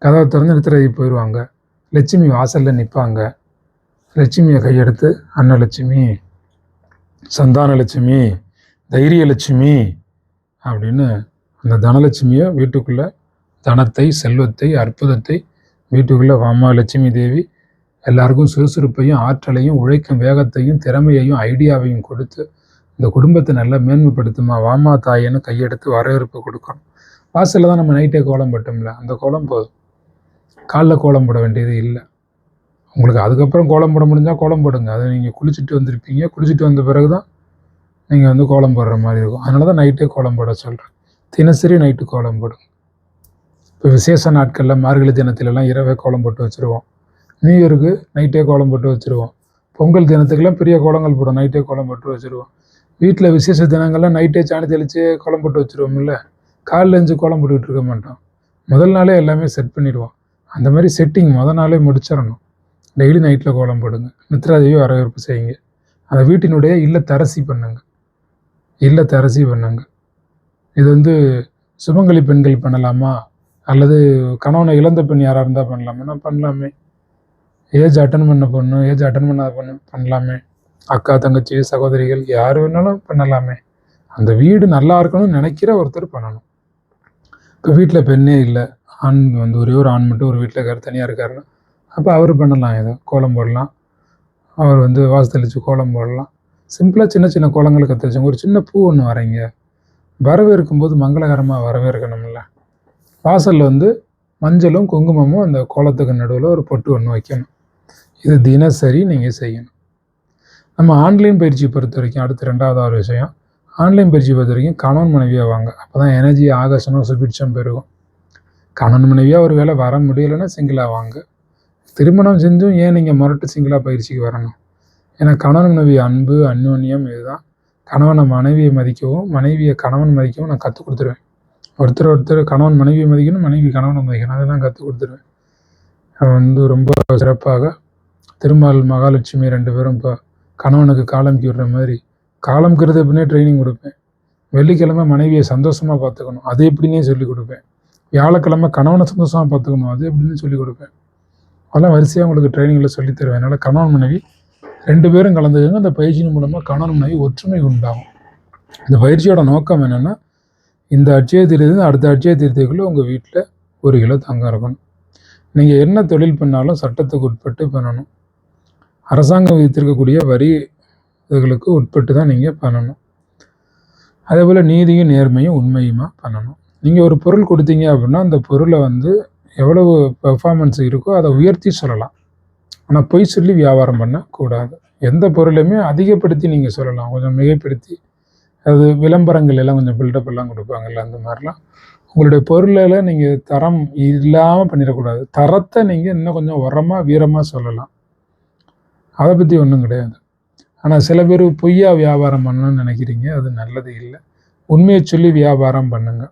கதவை திறந்து நித்ரா தேவி போயிடுவாங்க. லட்சுமி வாசலில் நிற்பாங்க. லட்சுமியை கையெடுத்து அன்னலட்சுமி, சந்தானலட்சுமி, தைரியலட்சுமி அப்படின்னு அந்த தனலட்சுமியை வீட்டுக்குள்ளே, தனத்தை, செல்வத்தை, அற்புதத்தை வீட்டுக்குள்ளே அம்மா லட்சுமி தேவி எல்லாருக்கும் சுறுசுறுப்பையும் ஆற்றலையும் உழைக்கும் வேகத்தையும் திறமையையும் ஐடியாவையும் கொடுத்து இந்த குடும்பத்தை நல்லா மேன்மைப்படுத்துமா வாமா தாயன்னு கையெடுத்து வரவேற்பு கொடுக்கணும். வாசலில் தான் நம்ம நைட்டே கோலம் போட்டோம்ல, அந்த கோலம் போதும். காலைல கோலம் போட வேண்டியது இல்லை. உங்களுக்கு அதுக்கப்புறம் கோலம் போட முடிஞ்சால் கோலம் போடுங்க. அதை நீங்கள் குளிச்சுட்டு வந்திருப்பீங்க. குளிச்சுட்டு வந்த பிறகு தான் நீங்கள் வந்து கோலம் போடுற மாதிரி இருக்கும். அதனால தான் நைட்டே கோலம் போட சொல்கிறேன். தினசரி நைட்டு கோலம் போடுங்க. இப்போ விசேஷ நாட்களில் மார்கழி தினத்திலலாம் இரவே கோலம் போட்டு வச்சுருவோம். நியூ இயருக்கு நைட்டே கோலம் போட்டு வச்சுருவோம். பொங்கல் தினத்துக்கெல்லாம் பெரிய கோலங்கள் போடும், நைட்டே கோலம் போட்டு வச்சுருவோம். வீட்டில் விசேஷ தினங்கள்லாம் நைட்டே சாணி தெளித்து கோலம் போட்டு வச்சுருவோம்ல, காலைல எழுந்து கோலம் போட்டுக்கிட்டு இருக்க மாட்டோம். முதல் நாளே எல்லாமே செட் பண்ணிடுவோம். அந்த மாதிரி செட்டிங் முதல் நாளே முடிச்சிடணும். டெய்லி நைட்டில் கோலம் போடுங்க. நித்ராதேவி வரவேற்பு செய்யுங்க. அந்த வீட்டினுடைய இல்லத்தரசி பண்ணுங்க. இல்லத்தரசி பண்ணுங்க. இது வந்து சுமங்கலி பெண்கள் பண்ணலாமா, அல்லது கணவனை இழந்த பெண் யாராக இருந்தால் பண்ணலாமா? பண்ணலாமே. ஏஜ் அட்டன் பண்ண பொண்ணு, ஏஜ் அட்டன் பண்ணாத பொண்ணு பண்ணலாமே. அக்கா, தங்கச்சி, சகோதரிகள் யார் வேணாலும் பண்ணலாமே. அந்த வீடு நல்லா இருக்கணும்னு நினைக்கிற ஒருத்தர் பண்ணணும். இப்போ வீட்டில் பெண்ணே இல்லை, ஆண் வந்து ஒரே ஒரு ஆண் மட்டும் ஒரு வீட்டில் இருக்கார், தனியாக இருக்காருன்னா அப்போ அவர் பண்ணலாம். ஏதோ கோலம் போடலாம். அவர் வந்து வாசல் தெளித்து கோலம் போடலாம். சிம்பிளாக சின்ன சின்ன கோலங்களை கற்றுச்சவங்க ஒரு சின்ன பூ ஒன்று வரைங்க. வரவேற்கும் போது மங்களகரமாக வரவேற்கணும்ல. வாசலில் வந்து மஞ்சளும் குங்குமமும் அந்த கோலத்துக்கு நடுவில் ஒரு பொட்டு ஒன்று வைக்கணும். இது தினசரி நீங்கள் செய்யணும். நம்ம ஆன்லைன் பயிற்சி பொறுத்த வரைக்கும் அடுத்து ரெண்டாவது விஷயம், ஆன்லைன் பயிற்சி பொறுத்த வரைக்கும் கணவன் மனைவியாக வாங்க. அப்போ தான் எனர்ஜி, ஆகர்ஷணம், சுபிட்சம் பெருகும். கணவன் மனைவியாக ஒரு வேளை வர முடியலைன்னா சிங்கிளாக வாங்க. திருமணம் செஞ்சும் ஏன் நீங்கள் முரட்டு சிங்கிளாக பயிற்சிக்கு வரணும்? ஏன்னா கணவன் மனைவி அன்பு, அந்யோன்யம் இதுதான். கணவனை மனைவியை மதிக்கவும், மனைவியை கணவன் மதிக்கவும் நான் கற்றுக் கொடுத்துருவேன். ஒருத்தர் கணவன் மனைவியை மதிக்கணும், மனைவி கணவனை மதிக்கணும், அதை தான் கற்றுக் கொடுத்துருவேன். வந்து ரொம்ப சிறப்பாக திருமால், மகாலட்சுமி 2 பேரும் இப்போ கணவனுக்கு காலம் கீடுற மாதிரி காலம் கருது எப்படின்னே ட்ரைனிங் கொடுப்பேன். வெள்ளிக்கிழமை மனைவியை சந்தோஷமாக பார்த்துக்கணும், அது எப்படின்னே சொல்லிக் கொடுப்பேன். வியாழக்கிழமை கணவனை சந்தோஷமாக பார்த்துக்கணும், அது எப்படின்னு சொல்லிக் கொடுப்பேன். அதெல்லாம் வரிசையாக உங்களுக்கு ட்ரைனிங்கில் சொல்லித் தருவேன். அதனால் கணவன் மனைவி 2 பேரும் கலந்துக்கங்க. அந்த பயிற்சியின் மூலமாக கணவன் மனைவி ஒற்றுமை உண்டாகும். இந்த பயிற்சியோட நோக்கம் என்னென்னா, இந்த அட்சய தீர்த்தத்துலேருந்து அடுத்த அட்சய தீர்த்தத்துக்குள்ளே உங்கள் வீட்டில் 1 கிலோ தங்கம் இருக்கணும். நீங்கள் என்ன தொழில் பண்ணாலும் சட்டத்துக்கு உட்பட்டு பண்ணணும். அரசாங்கம் விதித்திருக்கக்கூடிய வரி இதுகளுக்கு உட்பட்டு தான் நீங்கள் பண்ணணும். அதே போல் நீதியும் நேர்மையும் உண்மையுமா பண்ணணும். நீங்கள் ஒரு பொருள் கொடுத்தீங்க அப்படின்னா அந்த பொருளை வந்து எவ்வளவு பெர்ஃபார்மன்ஸ் இருக்கோ அதை உயர்த்தி சொல்லலாம். ஆனால் பொய் சொல்லி வியாபாரம் பண்ணக்கூடாது. எந்த பொருளையுமே அதிகப்படுத்தி நீங்கள் சொல்லலாம், கொஞ்சம் மிகைப்படுத்தி. அது விளம்பரங்கள் எல்லாம் கொஞ்சம் பில்டப் எல்லாம் கொடுப்பாங்கல்ல, அந்த மாதிரிலாம் உங்களுடைய பொருளில் நீங்கள் தரம் இல்லாமல் பண்ணிடக்கூடாது. தரத்தை நீங்கள் இன்னும் கொஞ்சம் உரமாக வீரமாக சொல்லலாம். அதை பற்றி ஒன்றும் கிடையாது. ஆனால் சில பேர் பொய்யா வியாபாரம் பண்ணணும்னு நினைக்கிறீங்க, அது நல்லது இல்லை. உண்மையை சொல்லி வியாபாரம் பண்ணுங்கள்.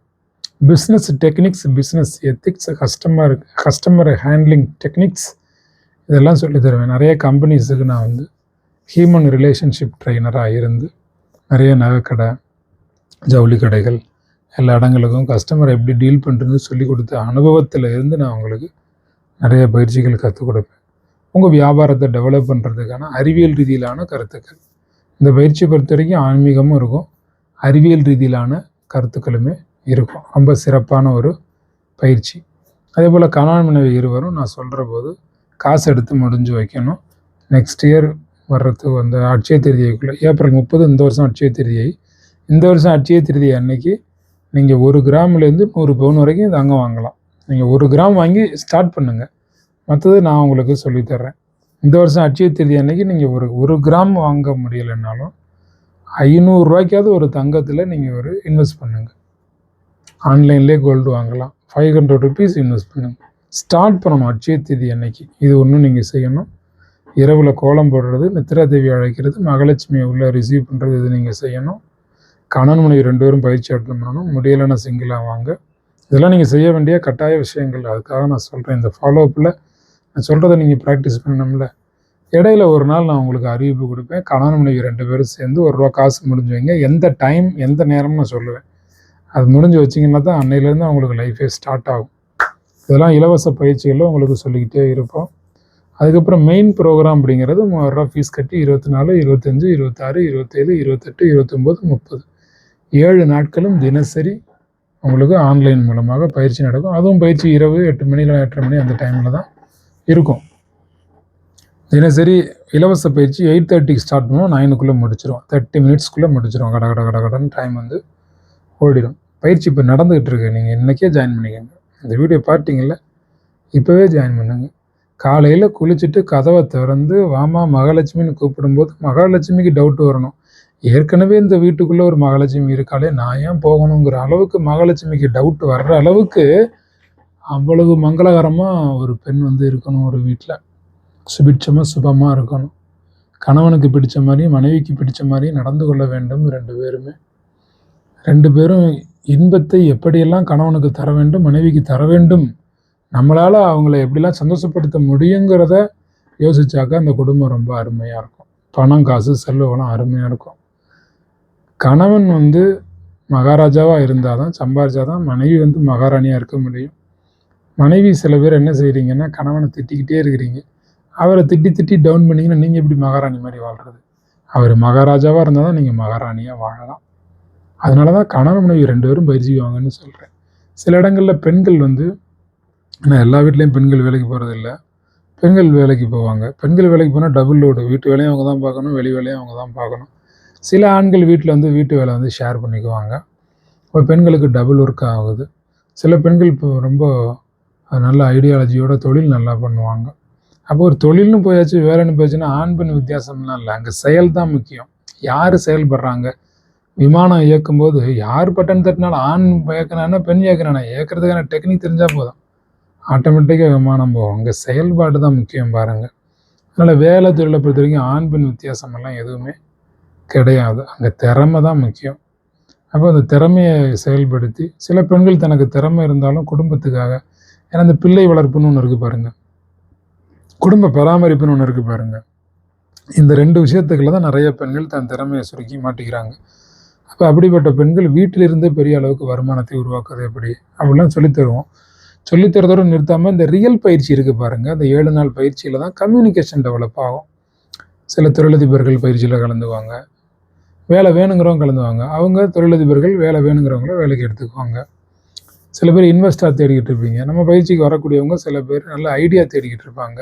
Business techniques, business ethics, customer handling techniques இதெல்லாம் சொல்லி தருவேன். நிறைய கம்பெனிஸுக்கு நான் வந்து ஹியூமன் ரிலேஷன்ஷிப் ட்ரைனராக இருந்து நிறைய நகைக்கடை, ஜவுளி கடைகள் எல்லா இடங்களுக்கும் கஸ்டமரை எப்படி டீல் பண்ணுறதுன்னு சொல்லி கொடுத்த அனுபவத்தில் இருந்து நான் உங்களுக்கு நிறைய பயிற்சிகள் கற்றுக் கொடுப்பேன். உங்கள் வியாபாரத்தை டெவலப் பண்ணுறதுக்கான அறிவியல் ரீதியிலான கருத்துக்கள். இந்த பயிற்சியை பொறுத்த வரைக்கும் ஆன்மீகமும் இருக்கும், அறிவியல் ரீதியிலான கருத்துக்களுமே இருக்கும். ரொம்ப சிறப்பான ஒரு பயிற்சி. அதே போல் கணவன் மனைவி இருவரும் நான் சொல்கிற போது காசு எடுத்து முடிஞ்சு வைக்கணும். நெக்ஸ்ட் இயர் வர்றதுக்கு அந்த அட்சய திருதியைக்குள்ளே, ஏப்ரல் 30 இந்த வருஷம் அட்சய திருதியை. இந்த வருஷம் அட்சய திருதியை அன்னைக்கு நீங்கள் 1 கிராம்லேருந்து 100 பவுன் வரைக்கும் தங்கம் வாங்கலாம். நீங்கள் 1 கிராம் வாங்கி ஸ்டார்ட் பண்ணுங்கள், மற்றது நான் உங்களுக்கு சொல்லித்தர்றேன். இந்த வருஷம் அட்சய திருதி அன்னைக்கு நீங்கள் ஒரு கிராம் வாங்க முடியலைன்னாலும் 500 ரூபாய்க்காவது ஒரு தங்கத்தில் நீங்கள் இன்வெஸ்ட் பண்ணுங்கள். ஆன்லைன்லேயே கோல்டு வாங்கலாம். 500 ருபீஸ் இன்வெஸ்ட் பண்ணுங்கள். ஸ்டார்ட் பண்ணணும் அட்சய திருதி அன்னைக்கு. இது ஒன்றும் நீங்கள் செய்யணும். இரவில் கோலம் போடுறது, நித்ரா தேவி அழைக்கிறது, மகாலட்சுமியை உள்ளே ரிசீவ் பண்ணுறது, இது நீங்கள் செய்யணும். கணவன் மனைவி 2 பேரும் பயிற்சி அட்டன் பண்ணணும். முடியலைன்னா சிங்கிளாக வாங்க. இதெல்லாம் நீங்கள் செய்ய வேண்டிய கட்டாய விஷயங்கள். அதுக்காக நான் சொல்கிறேன். இந்த ஃபாலோஅப்பில் நான் சொல்கிறத நீங்கள் ப்ராக்டிஸ் பண்ணணும்ல. இடையில ஒரு நாள் நான் உங்களுக்கு அறிவிப்பு கொடுப்பேன். கணவன் மனைவி 2 பேரும் சேர்ந்து ₹1 காசு முடிஞ்சு வைங்க. எந்த டைம் எந்த நேரம்னு நான் சொல்லுவேன். அது முடிஞ்சு வச்சிங்கன்னா தான் அன்னையிலேருந்து அவங்களுக்கு லைஃபே ஸ்டார்ட் ஆகும். இதெல்லாம் இலவச பயிற்சிகளில் உங்களுக்கு சொல்லிக்கிட்டே இருப்போம். அதுக்கப்புறம் மெயின் ப்ரோக்ராம் அப்படிங்கிறது ₹3000 ஃபீஸ் கட்டி 24, 25, 26, 27, 28, 29, 30 7 நாட்களும் தினசரி உங்களுக்கு ஆன்லைன் மூலமாக பயிற்சி நடக்கும். அதுவும் பயிற்சி இரவு 8 மணி இல்லை 8:30 மணி அந்த டைமில் தான் இருக்கும். தினசரி இலவச பயிற்சி 8:30க்கு ஸ்டார்ட் பண்ணுவோம், 9க்குள்ளே முடிச்சிடும். 30 மினிட்ஸ்க்குள்ளே முடிச்சிடும். கடன்னு டைம் ஓடிடும். பயிற்சி இப்போ நடந்துகிட்டு இருக்கு. நீங்கள் இன்றைக்கே ஜாயின் பண்ணிக்கோங்க. இந்த வீடியோ பார்த்தீங்கல்ல, இப்போவே ஜாயின் பண்ணுங்க. காலையில் குளிச்சுட்டு கதவை திறந்து வாமா மகாலட்சுமின்னு கூப்பிடும்போது மகாலட்சுமிக்கு டவுட் வரணும். ஏற்கனவே இந்த வீட்டுக்குள்ளே ஒரு மகாலட்சுமி இருக்காளே, நான் ஏன் போகணுங்கிற அளவுக்கு மகாலட்சுமிக்கு டவுட் வர்ற அளவுக்கு அவ்வளவு மங்களகரமாக ஒரு பெண் இருக்கணும். ஒரு வீட்டில் சுபிட்சமாக சுபமாக இருக்கணும். கணவனுக்கு பிடிச்ச மாதிரி மனைவிக்கு பிடிச்ச மாதிரி நடந்து கொள்ள வேண்டும். 2 பேரும் இன்பத்தை எப்படியெல்லாம் கணவனுக்கு தர வேண்டும், மனைவிக்கு தர வேண்டும், நம்மளால் அவங்கள எப்படிலாம் சந்தோஷப்படுத்த முடியுங்கிறத யோசிச்சாக்கா அந்த குடும்பம் ரொம்ப அருமையாக இருக்கும். பணம் காசு செல்வம் அருமையாக இருக்கும். கணவன் மகாராஜாவாக இருந்தால் தான், சம்பாரிச்சாதான் மனைவி மகாராணியாக இருக்க முடியும். மனைவி சில பேர் என்ன செய்கிறீங்கன்னா, கணவனை திட்டிக்கிட்டே இருக்கிறீங்க. அவரை திட்டி டவுன் பண்ணிங்கன்னா நீங்கள் எப்படி மகாராணி மாதிரி வாழ்கிறது? அவர் மகாராஜாவாக இருந்தால் தான் நீங்கள் மகாராணியாக வாழலாம். அதனால தான் கணவன் மனைவி 2 பேரும் பயிற்சிக்குவாங்கன்னு சொல்கிறேன். சில இடங்களில் பெண்கள் ஆனால் எல்லா வீட்லேயும் பெண்கள் வேலைக்கு போகிறதில்ல. பெண்கள் வேலைக்கு போவாங்க. பெண்கள் வேலைக்கு போனால் டபுள் லோடு. வீட்டு வேலையும் அவங்க தான் பார்க்கணும், வெளி வேலையும் அவங்க தான் பார்க்கணும். சில ஆண்கள் வீட்டில் வீட்டு வேலை ஷேர் பண்ணிக்குவாங்க. இப்போ பெண்களுக்கு டபுள் ஒர்க் ஆகுது. சில பெண்கள் இப்போ ரொம்ப நல்ல ஐடியாலஜியோட தொழில் நல்லா பண்ணுவாங்க. அப்போ ஒரு தொழில்னு போயாச்சு, வேலைன்னு போயாச்சுன்னா ஆண் பெண் வித்தியாசம்லாம் இல்லை. அங்கே செயல் தான் முக்கியம். யார் செயல்படுறாங்க? விமானம் இயக்கும்போது யார் பட்டன் தட்டினாலும் ஆண் இயக்குனானா பெண் இயக்குனானா, இயக்கிறதுக்கான டெக்னிக் தெரிஞ்சால் போதும், ஆட்டோமேட்டிக்காக விமானம் போகும். அங்கே செயல்பாடு தான் முக்கியம் பாருங்கள். அதனால் வேலை தொழிலை பொறுத்த வரைக்கும் ஆண் பெண் வித்தியாசமெல்லாம் எதுவுமே கிடையாது. அங்கே திறமை தான் முக்கியம். அப்போ அந்த திறமையை செயல்படுத்தி, சில பெண்கள் தனக்கு திறமை இருந்தாலும் குடும்பத்துக்காக, ஏன்னா அந்த பிள்ளை வளர்ப்புன்னு ஒன்று இருக்குது பாருங்கள், குடும்ப பராமரிப்புன்னு ஒன்று இருக்குது பாருங்கள். இந்த 2 விஷயத்துக்குள்ள தான் நிறைய பெண்கள் தன் திறமையை சுருக்கி மாட்டிக்கிறாங்க. அப்போ அப்படிப்பட்ட பெண்கள் வீட்டிலிருந்தே பெரிய அளவுக்கு வருமானத்தை உருவாக்குறது எப்படி அப்படிலாம் சொல்லித்தருவோம். சொல்லித்தரதோடு நிறுத்தாமல் இந்த ரியல் பயிற்சி இருக்குது பாருங்கள், அந்த 7 நாள் பயிற்சியில் தான் கம்யூனிகேஷன் டெவலப் ஆகும். சில தொழிலதிபர்கள் பயிற்சியில் கலந்துக்குவாங்க, வேலை வேணுங்கிறவங்க கலந்துவாங்க. அவங்க தொழிலதிபர்கள் வேலை வேணுங்கிறவங்கள வேலைக்கு எடுத்துக்குவாங்க. சில பேர் இன்வெஸ்டாக தேடிக்கிட்டு இருப்பீங்க. நம்ம பயிற்சிக்கு வரக்கூடியவங்க சில பேர் நல்ல ஐடியா தேடிக்கிட்டு இருப்பாங்க.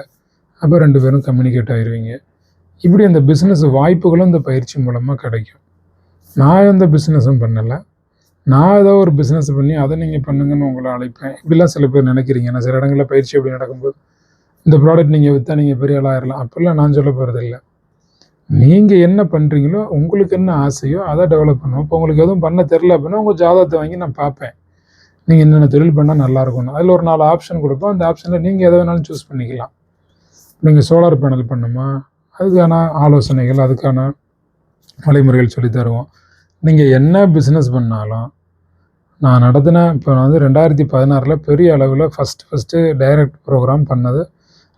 அப்போ 2 பேரும் கம்யூனிகேட் ஆகிடுவீங்க. இப்படி அந்த பிஸ்னஸ் வாய்ப்புகளும் இந்த பயிற்சி மூலமாக கிடைக்கும். நான் எந்த பிஸ்னஸும் பண்ணலை, நான் ஏதோ ஒரு பிஸ்னஸ் பண்ணி அதை நீங்கள் பண்ணுங்கன்னு உங்களை அழைப்பேன். இப்படிலாம் சில பேர் நினைக்கிறீங்க. நான் சில இடங்களில் பயிற்சி அப்படி நடக்கும்போது இந்த ப்ராடக்ட் நீங்கள் விற்றா நீங்கள் பெரிய ஆளாக ஆயிடலாம், அப்படிலாம் நான் சொல்ல போகிறதில்ல. நீங்கள் என்ன பண்ணுறீங்களோ, உங்களுக்கு என்ன ஆசையோ அதை டெவலப் பண்ணுவோம். இப்போ உங்களுக்கு எதுவும் பண்ண தெரில அப்படின்னா உங்கள் ஜாதகத்தை வாங்கி நான் பார்ப்பேன், நீங்கள் என்னென்ன தொழில் பண்ணால் நல்லாயிருக்கணும். அதில் ஒரு 4 ஆப்ஷன் கொடுப்போம். அந்த ஆப்ஷனில் நீங்கள் எதை வேணாலும் சூஸ் பண்ணிக்கலாம். நீங்கள் சோலார் பேனல் பண்ணுமா, அதுக்கான ஆலோசனைகள், அதுக்கான வழிமுறைகள் சொல்லி தருவோம். நீங்கள் என்ன பிஸ்னஸ் பண்ணாலும் நான் நடத்தின, இப்போ 2016 பெரிய அளவில் ஃபஸ்ட்டு டைரக்ட் ப்ரோக்ராம் பண்ணது.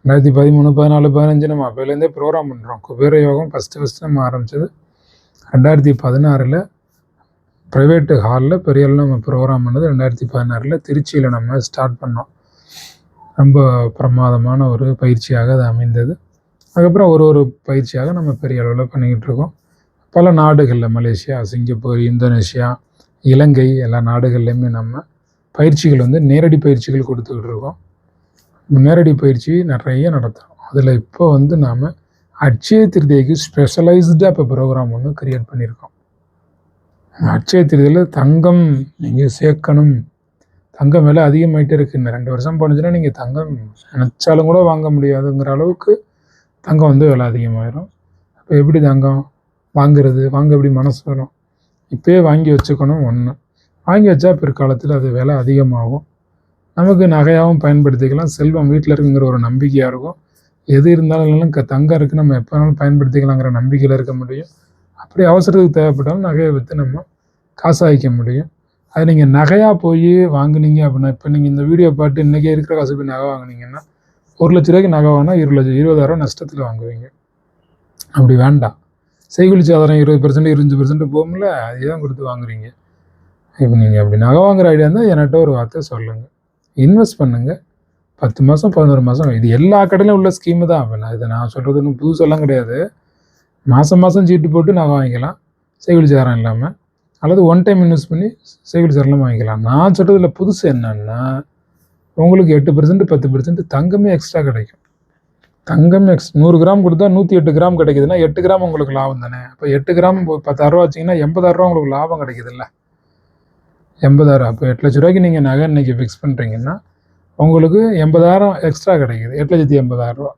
2013, 14, 15 நம்ம அப்போலேருந்தே ப்ரோக்ராம் பண்ணுறோம். குபேர யோகம் ஃபஸ்ட்டு நம்ம ஆரம்பித்தது 2016 ப்ரைவேட்டு ஹாலில் பெரிய அளவில் நம்ம ப்ரோக்ராம் பண்ணது. 2016 திருச்சியில் நம்ம ஸ்டார்ட் பண்ணோம். ரொம்ப பிரமாதமான ஒரு பயிற்சியாக அது அமைந்தது. அதுக்கப்புறம் ஒரு பயிற்சியாக நம்ம பெரிய அளவில் பண்ணிக்கிட்டு இருக்கோம். பல நாடுகளில் மலேசியா, சிங்கப்பூர், இந்தோனேஷியா, இலங்கை எல்லா நாடுகள்லையுமே நம்ம பயிற்சிகள் நேரடி பயிற்சிகள் கொடுத்துக்கிட்டு இருக்கோம். நேரடி பயிற்சி நிறைய நடத்துகிறோம். அதில் இப்போ வந்து நாம் அட்சய திருதியைக்கு ஸ்பெஷலைஸ்டாக இப்போ ப்ரோக்ராம் ஒன்று கிரியேட் பண்ணியிருக்கோம். அட்சய திருதியில் தங்கம் நீங்கள் சேர்க்கணும், தங்கம் விலை அதிகமாகிட்டே இருக்குது. இன்னும் 2 வருஷம் போனுச்சுன்னா நீங்கள் தங்கம் நினச்சாலும் கூட வாங்க முடியாதுங்கிற அளவுக்கு தங்கம் வந்து விலை அதிகமாகிடும். அப்போ எப்படி தங்கம் வாங்குறது, வாங்க எப்படி மனசு வரும்? இப்போயே வாங்கி வச்சுக்கணும். ஒன்று வாங்கி வச்சா பிற்காலத்தில் அது விலை அதிகமாகும். நமக்கு நகையாகவும் பயன்படுத்திக்கலாம். செல்வம் வீட்டில் இருக்குங்கிற ஒரு நம்பிக்கையாக இருக்கும். எது இருந்தாலும் தங்கம் இருக்குது, நம்ம எப்போ வேணாலும் பயன்படுத்திக்கலாங்கிற நம்பிக்கையில் இருக்க முடியும். அப்படி அவசரத்துக்கு தேவைப்பட்டாலும் நகையை விற்று நம்ம காசாகிக்க முடியும். அது நீங்கள் நகையாக போய் வாங்குனீங்க அப்படின்னா, இப்போ நீங்கள் இந்த வீடியோ பார்த்து இன்றைக்கி இருக்கிற காசு போய் நகை வாங்குனீங்கன்னா 1 லட்ச ரூபாய்க்கு நகை வாங்கினா 20,000 நஷ்டத்தில் வாங்குவீங்க. அப்படி வேண்டாம். செய்கூலி சேதாரம் 20%, 25% போகும்ல, அதே தான் கொடுத்து வாங்குறீங்க. இப்போ நீங்கள் அப்படி நகை வாங்குற ஐடியா இருந்தால் என்கிட்ட ஒரு வார்த்தை சொல்லுங்கள். இன்வெஸ்ட் பண்ணுங்கள். 10 மாதம் 11 மாதம் இது எல்லா கடையிலும் உள்ள ஸ்கீமு தான். இதை நான் சொல்கிறது இன்னும் புதுசெல்லாம் கிடையாது. மாதம் சீட்டு போட்டு நகை வாங்கிக்கலாம் செய்கூலி சேதாரம் இல்லாமல், அல்லது ஒன் டைம் இன்வெஸ்ட் பண்ணி செய்கூலி சேதாரம் வாங்கிக்கலாம். நான் சொல்கிறதுல புதுசு என்னன்னா, உங்களுக்கு 8% 10% தங்கமே எக்ஸ்ட்ரா கிடைக்கும். தங்கம் 100 கிராம் கொடுத்தா 108 கிராம் கிடைக்குதுன்னா 8 கிராம் உங்களுக்கு லாபம் தானே. அப்போ 8 கிராம் 10,000 வச்சிங்கன்னா 80,000 உங்களுக்கு லாபம் கிடைக்குதுல்ல. 80,000 அப்போ 8 லட்ச ரூபாய்க்கு நீங்கள் நகை இன்றைக்கி ஃபிக்ஸ் பண்ணுறீங்கன்னா உங்களுக்கு 80,000 எக்ஸ்ட்ரா கிடைக்குது. 8,80,000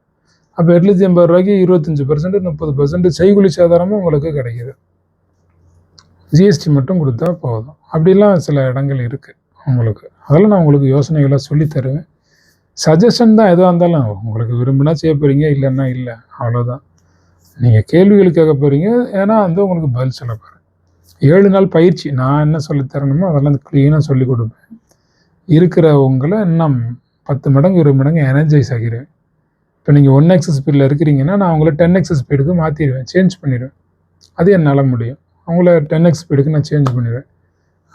அப்போ 8,80,000 25% 30% செய்கூலி சேதாரமும் உங்களுக்கு கிடைக்கிது. ஜிஎஸ்டி மட்டும் கொடுத்தா போதும். அப்படிலாம் சில இடங்கள் இருக்குது உங்களுக்கு. அதெல்லாம் நான் உங்களுக்கு யோசனைகளை சொல்லி தருவேன். சஜஷன் தான் எதுவாக இருந்தாலும். உங்களுக்கு விரும்பினா செய்ய போகிறீங்க, இல்லைன்னா இல்லை, அவ்வளோதான். நீங்கள் கேள்விகள் கேட்க போகிறீங்க, ஏன்னா வந்து உங்களுக்கு பதில் சொல்ல போகிறேன். 7 நாள் பயிற்சி நான் என்ன சொல்லித்தரணுமோ அதெல்லாம் க்ளீனாக சொல்லிக் கொடுப்பேன். இருக்கிற உங்களை இன்னும் 10 மடங்கு 20 மடங்கு எனர்ஜைஸ் ஆகிடுவேன். இப்போ நீங்கள் 1x ஸ்பீடில் இருக்கிறீங்கன்னா நான் உங்களை 10x ஸ்பீடுக்கு மாற்றிடுவேன், சேஞ்ச் பண்ணிடுவேன். அது என்னால் முடியும். அவங்கள 10x ஸ்பீடுக்கு நான் சேஞ்ச் பண்ணிடுவேன்.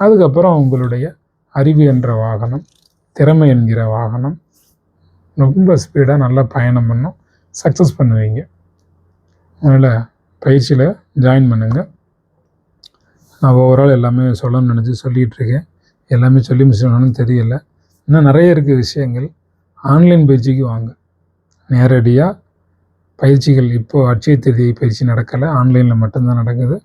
அதுக்கப்புறம் உங்களுடைய அறிவு என்ற வாகனம், திறமை என்கிற வாகனம் ரொம்ப ஸ்பீடாக நல்லா பயணம் பண்ணும், சக்ஸஸ் பண்ணுவீங்க. அதனால் பயிற்சியில் ஜாயின் பண்ணுங்கள். நான் ஓவரால் எல்லாமே சொல்லணும்னு நினச்சி சொல்லிகிட்ருக்கேன். எல்லாமே சொல்லி முடிச்சோன்னு தெரியல. இன்னும் நிறைய இருக்குது விஷயங்கள். ஆன்லைன் பயிற்சிக்கு வாங்க. நேரடியாக பயிற்சிகள் இப்போது அட்சய திருதியை பயிற்சி நடக்கலை, ஆன்லைனில் மட்டும்தான் நடக்குது.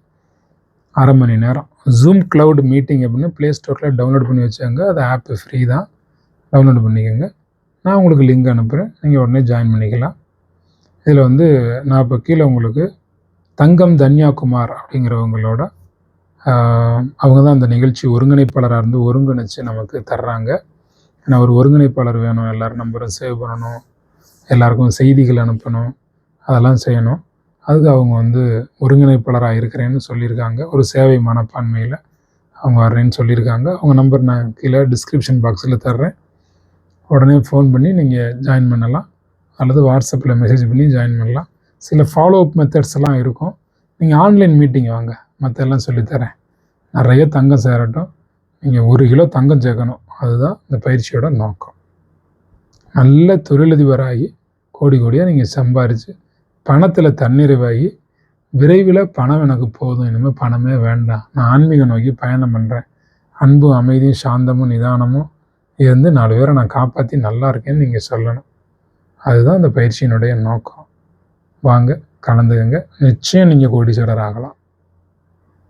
1/2 மணி நேரம் ஜூம் க்ளவுட் மீட்டிங் அப்படின்னு ப்ளே ஸ்டோரில் டவுன்லோட் பண்ணி வச்சாங்க. அது ஆப்பு ஃப்ரீ தான், டவுன்லோட் பண்ணிக்கோங்க. நான் உங்களுக்கு லிங்க் அனுப்புகிறேன், நீங்கள் உடனே ஜாயின் பண்ணிக்கலாம். இதில் வந்து நான் இப்போ கீழே உங்களுக்கு தங்கம் தன்யாகுமார் அப்படிங்கிறவங்களோட அவங்க தான் அந்த நிகழ்ச்சி ஒருங்கிணைப்பாளராக இருந்து ஒருங்கிணைச்சு நமக்கு தர்றாங்க. ஏன்னா ஒரு ஒருங்கிணைப்பாளர் வேணும், எல்லோரும் நம்பரை சேவ் பண்ணணும், எல்லாருக்கும் செய்திகள் அனுப்பணும், அதெல்லாம் செய்யணும். அதுக்கு அவங்க வந்து ஒருங்கிணைப்பாளராக இருக்கிறேன்னு சொல்லியிருக்காங்க. ஒரு சேவை மனப்பான்மையில் அவங்க வர்றேன்னு சொல்லியிருக்காங்க. அவங்க நம்பர் நான் கீழே டிஸ்கிரிப்ஷன் பாக்ஸில் தர்றேன். உடனே ஃபோன் பண்ணி நீங்கள் ஜாயின் பண்ணலாம், அல்லது வாட்ஸ்அப்பில் மெசேஜ் பண்ணி ஜாயின் பண்ணலாம். சில ஃபாலோ அப் மெத்தட்ஸ் எல்லாம் இருக்கும். நீங்கள் ஆன்லைன் மீட்டிங் வாங்க, மற்றெல்லாம் சொல்லித்தரேன். நிறைய தங்கம் சேரட்டும். நீங்கள் 1 கிலோ தங்கம் சேர்க்கணும், அதுதான் இந்த பயிற்சியோட நோக்கம். நல்ல தொழிலதிபராகி கோடி கோடியாக நீங்கள் சம்பாரித்து பணத்தில் தன்னிறைவாகி விரைவில் பணம் எனக்கு போதும், இனிமேல் பணமே வேண்டாம், நான் ஆன்மீக நோக்கி பயணம் பண்ணுறேன், அன்பும் அமைதியும் சாந்தமும் நிதானமும் இருந்து 4 பேரை நான் காப்பாற்றி நல்லா இருக்கேன்னு நீங்கள் சொல்லணும். அதுதான் இந்த பயிற்சியினுடைய நோக்கம். வாங்க, கலந்துக்கங்க. நிச்சயம் நீங்கள் கோடீஸ்வரர் ஆகலாம்.